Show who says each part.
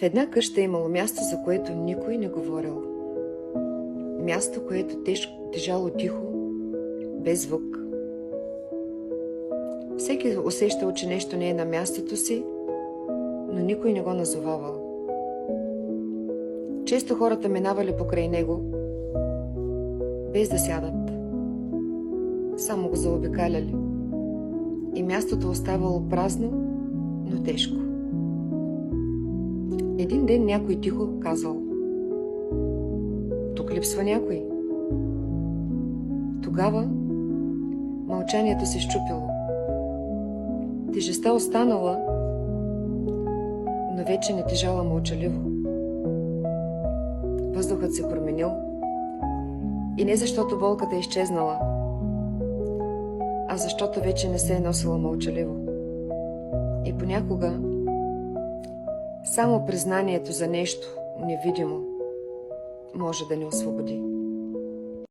Speaker 1: В една къща имало място, за което никой не говорил. Място, което тежало тихо, без звук. Всеки усещал, че нещо не е на мястото си, но никой не го назовавал. Често хората минавали покрай него, без да сядат. Само го заобикаляли. И мястото оставало празно, но тежко. Един ден някой тихо казал: тук липсва някой. Тогава мълчанието се счупило. Тежестта останала, но вече не тежала мълчаливо. Въздухът се променил и не защото болката е изчезнала, а защото вече не се е носила мълчаливо. И понякога само признанието за нещо невидимо може да ни освободи.